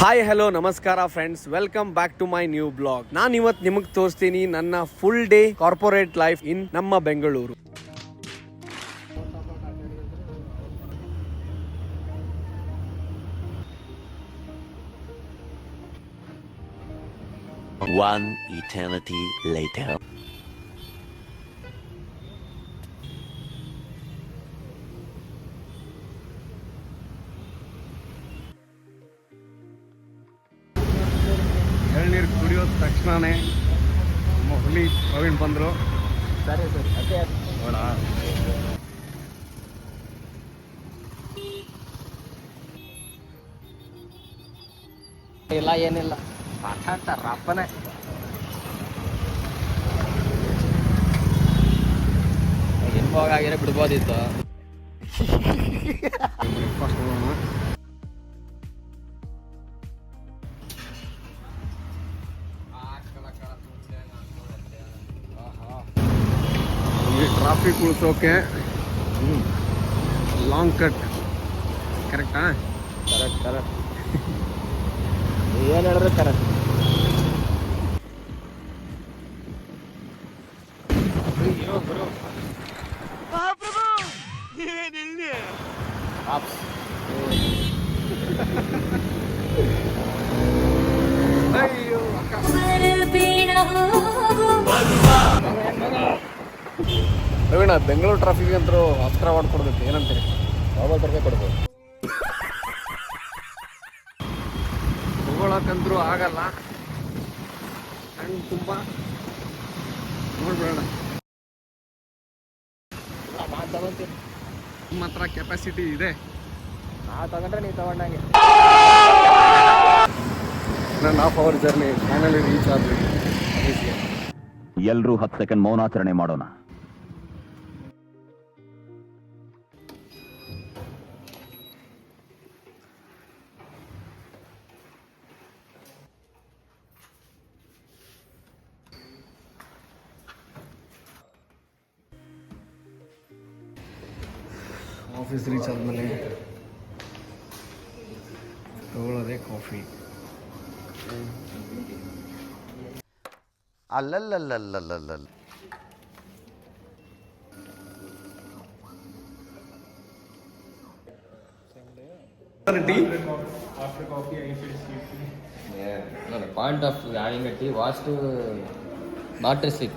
Hi hello ನಮಸ್ಕಾರ friends, welcome back to my new blog. ನಾನು ಇವತ್ತು ನಿಮಗೆ ತೋರಿಸ್ತೀನಿ ನನ್ನ full day corporate life in ನಮ್ಮ ಬೆಂಗಳೂರು. One eternity later. ಎಳ್ನೀರು ಕುಡಿಯೋದ ತಕ್ಷಣನೇ ನಮ್ಮ ಹುಲಿ ಪ್ರವೀಣ್ ಬಂದರು. ಸರಿ ಸರಿ ಅದೇ ನೋಡ ಇಲ್ಲ ಏನಿಲ್ಲ ಮಾತಾಡ್ತಾರ ಅಪ್ಪನೇ. ಇನ್ವಾಗ ಆಗಿರೋ ಬಿಡ್ಬೋದಿತ್ತು. ಬ್ರೇಕ್ಫಾಸ್ಟ್ ಹೋಗೋಣ. ಟ್ರಾಫಿಕ್ ಉಳಿಸೋಕೆ ಲಾಂಗ್ ಕಟ್ ಕರೆಕ್ಟಾ? ಕರೆಕ್ಟ್ ಕರೆಕ್ಟ್ ಏನು ಹೇಳಿದ್ರೆ ಕರೆಕ್ಟ್. ಪ್ರವೀಣ, ಬೆಂಗಳೂರು ಟ್ರಾಫಿಕ್ ಅಂತೂ ಅಸ್ತ್ರ ಮಾಡ್ಕೊಡ್ಬೇಕು, ಏನಂತೀರಿ? ಮೊಬೈಲ್ ತರಕ ಕೊಡ್ಬೋದು. ತಗೊಳಕಂದ್ರೂ ಆಗಲ್ಲ, ಹಂಗೆ ತುಂಬ ನೋಡ್ಬಿಡೋಣ. ತಗೊಂತೀವಿ, ನಿಮ್ಮ ಹತ್ರ ಕೆಪಾಸಿಟಿ ಇದೆ. ನಾವು ತಗೊಂಡ್ರೆ ನೀವು ತಗೊಂಡಂಗೆ. ನನ್ನ half hour journey finally reach ಆದ್ವಿ. ಎಲ್ಲರೂ 10 ಸೆಕೆಂಡ್ ಮೌನಾಚರಣೆ ಮಾಡೋಣ. ಆಫೀಸ್ ರೀಚ್ ಆದಮೇಲೆ ತಗೊಳ್ಳೋದೇ ಕಾಫಿ. ಅಲ್ಲಲ್ಲಲ್ಲಲ್ಲಲ್ಲಲ್ಲ. No, the point of having a tea was to not to sleep,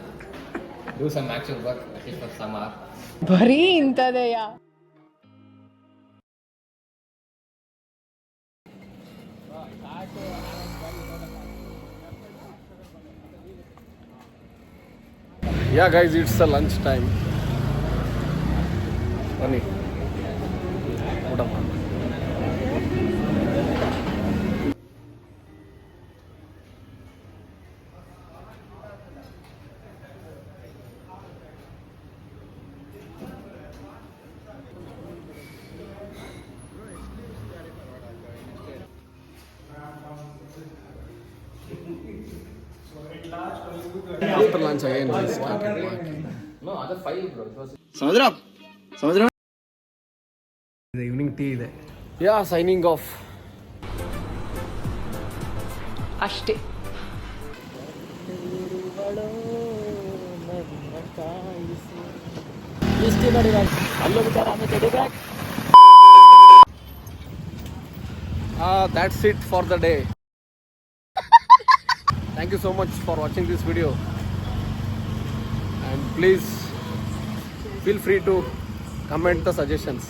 do some actual work at least for some hour. ಬರೀ ಇಂಥದೆಯ. Yeah guys, it's the lunch time. ಬನ್ನಿ ಊಟ ಮಾಡೋಣ. After lunch again we started walking. No, other 5 bro. It was ಸಮುದ್ರ evening tea ಇದೆ. ಯಾ signing off. ಅಷ್ಟೇ. ಇಷ್ಟು ನೋಡಿ ಅಲ್ಲೂ ಬಿಟ್ಟಾರ ಆಮೇಲೆ back. That's it for the day. Thank you so much for watching this video, and please feel free to comment the suggestions.